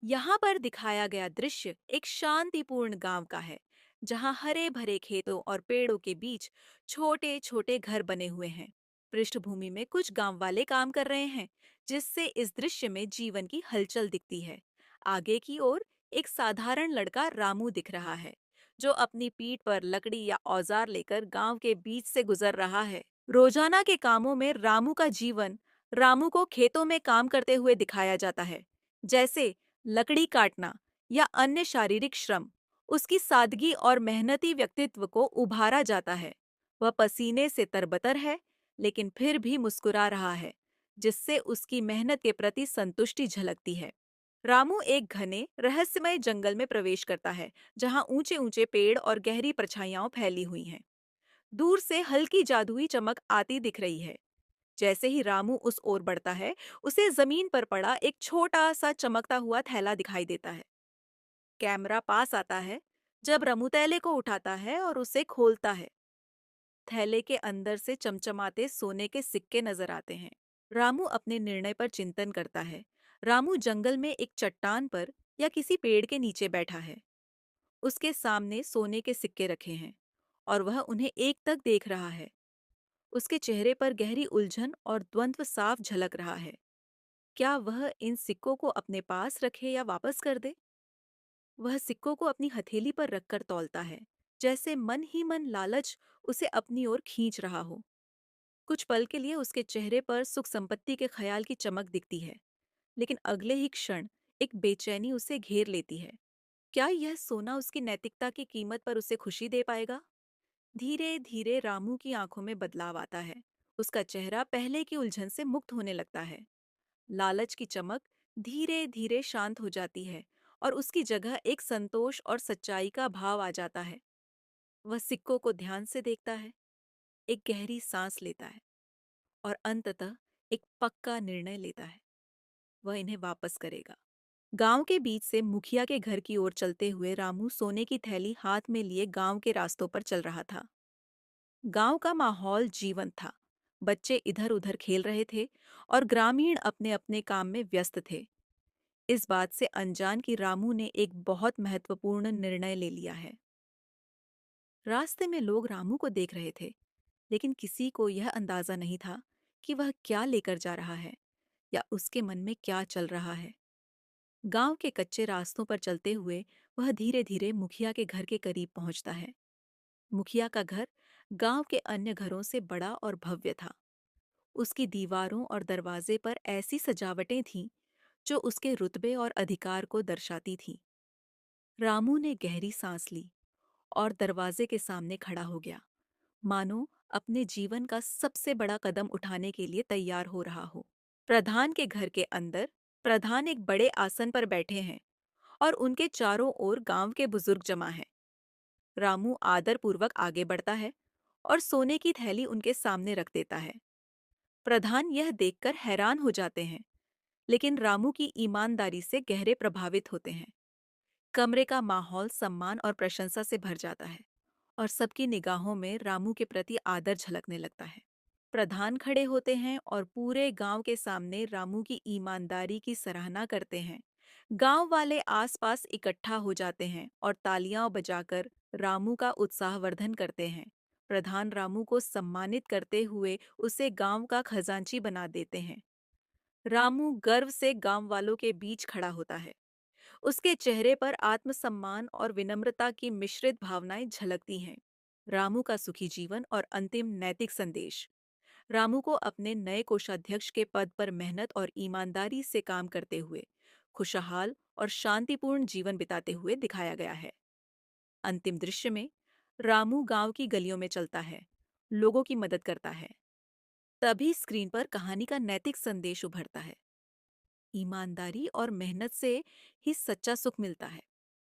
यहाँ पर दिखाया गया दृश्य एक शांतिपूर्ण गांव का है, जहाँ हरे भरे खेतों और पेड़ों के बीच छोटे छोटे घर बने हुए हैं। पृष्ठभूमि में कुछ गांव वाले काम कर रहे हैं, जिससे इस दृश्य में जीवन की हलचल दिखती है। आगे की ओर एक साधारण लड़का रामू दिख रहा है, जो अपनी पीठ पर लकड़ी या औजार लेकर गांव के बीच से गुजर रहा है। रोजाना के कामों में रामू को खेतों में काम करते हुए दिखाया जाता है, जैसे लकड़ी काटना या अन्य शारीरिक श्रम। उसकी सादगी और मेहनती व्यक्तित्व को उभारा जाता है। वह पसीने से तरबतर है, लेकिन फिर भी मुस्कुरा रहा है, जिससे उसकी मेहनत के प्रति संतुष्टि झलकती है। रामू एक घने रहस्यमय जंगल में प्रवेश करता है, जहां ऊंचे ऊंचे पेड़ और गहरी परछाइयां फैली हुई हैं। दूर से हल्की जादुई चमक आती दिख रही है। जैसे ही रामू उस ओर बढ़ता है, उसे जमीन पर पड़ा एक छोटा सा चमकता हुआ थैला दिखाई देता है। कैमरा पास आता है जब रामू थैले को उठाता है और उसे खोलता है। थैले के अंदर से चमचमाते सोने के सिक्के नजर आते हैं। रामू अपने निर्णय पर चिंतन करता है। रामू जंगल में एक चट्टान पर या किसी पेड़ के नीचे बैठा है। उसके सामने सोने के सिक्के रखे हैं और वह उन्हें एक तक देख रहा है। उसके चेहरे पर गहरी उलझन और द्वंद्व साफ झलक रहा है। क्या वह इन सिक्कों को अपने पास रखे या वापस कर दे? वह सिक्कों को अपनी हथेली पर रखकर तौलता है, जैसे मन ही मन लालच उसे अपनी ओर खींच रहा हो। कुछ पल के लिए उसके चेहरे पर सुख संपत्ति के ख्याल की चमक दिखती है, लेकिन अगले ही क्षण एक बेचैनी उसे घेर लेती है। क्या यह सोना उसकी नैतिकता की कीमत पर उसे खुशी दे पाएगा? धीरे धीरे रामू की आंखों में बदलाव आता है। उसका चेहरा पहले की उलझन से मुक्त होने लगता है। लालच की चमक धीरे धीरे शांत हो जाती है और उसकी जगह एक संतोष और सच्चाई का भाव आ जाता है। वह सिक्कों को ध्यान से देखता है, एक गहरी सांस लेता है और अंततः एक पक्का निर्णय लेता है। वह इन्हें वापस करेगा। गांव के बीच से मुखिया के घर की ओर चलते हुए रामू सोने की थैली हाथ में लिए गांव के रास्तों पर चल रहा था। गांव का माहौल जीवंत था। बच्चे इधर उधर खेल रहे थे और ग्रामीण अपने अपने काम में व्यस्त थे। इस बात से अनजान कि रामू ने एक बहुत महत्वपूर्ण निर्णय ले लिया है। रास्ते में लोग रामू को देख रहे थे, लेकिन किसी को यह अंदाजा नहीं था कि वह क्या लेकर जा रहा है या उसके मन में क्या चल रहा है। गांव के कच्चे रास्तों पर चलते हुए वह धीरे धीरे मुखिया के घर के करीब पहुंचता है। मुखिया का घर गांव के अन्य घरों से बड़ा और भव्य था। उसकी दीवारों और दरवाजे पर ऐसी सजावटें थीं जो उसके रुतबे और अधिकार को दर्शाती थीं। रामू ने गहरी सांस ली और दरवाजे के सामने खड़ा हो गया, मानो अपने जीवन का सबसे बड़ा कदम उठाने के लिए तैयार हो रहा हो। प्रधान के घर के अंदर प्रधान एक बड़े आसन पर बैठे हैं और उनके चारों ओर गांव के बुजुर्ग जमा हैं। रामू आदरपूर्वक आगे बढ़ता है और सोने की थैली उनके सामने रख देता है। प्रधान यह देखकर हैरान हो जाते हैं, लेकिन रामू की ईमानदारी से गहरे प्रभावित होते हैं। कमरे का माहौल सम्मान और प्रशंसा से भर जाता है और सबकी निगाहों में रामू के प्रति आदर झलकने लगता है। प्रधान खड़े होते हैं और पूरे गांव के सामने रामू की ईमानदारी की सराहना करते हैं। गांव वाले आसपास इकट्ठा हो जाते हैं और तालियां बजाकर रामू का उत्साहवर्धन करते हैं। प्रधान रामू को सम्मानित करते हुए उसे गांव का खजांची बना देते हैं। रामू गर्व से गांव वालों के बीच खड़ा होता है। उसके चेहरे पर आत्मसम्मान और विनम्रता की मिश्रित भावनाएं झलकती हैं। रामू का सुखी जीवन और अंतिम नैतिक संदेश। रामू को अपने नए कोषाध्यक्ष के पद पर मेहनत और ईमानदारी से काम करते हुए खुशहाल और शांतिपूर्ण जीवन बिताते हुए दिखाया गया है। अंतिम दृश्य में रामू गांव की गलियों में चलता है, लोगों की मदद करता है। तभी स्क्रीन पर कहानी का नैतिक संदेश उभरता है। ईमानदारी और मेहनत से ही सच्चा सुख मिलता है।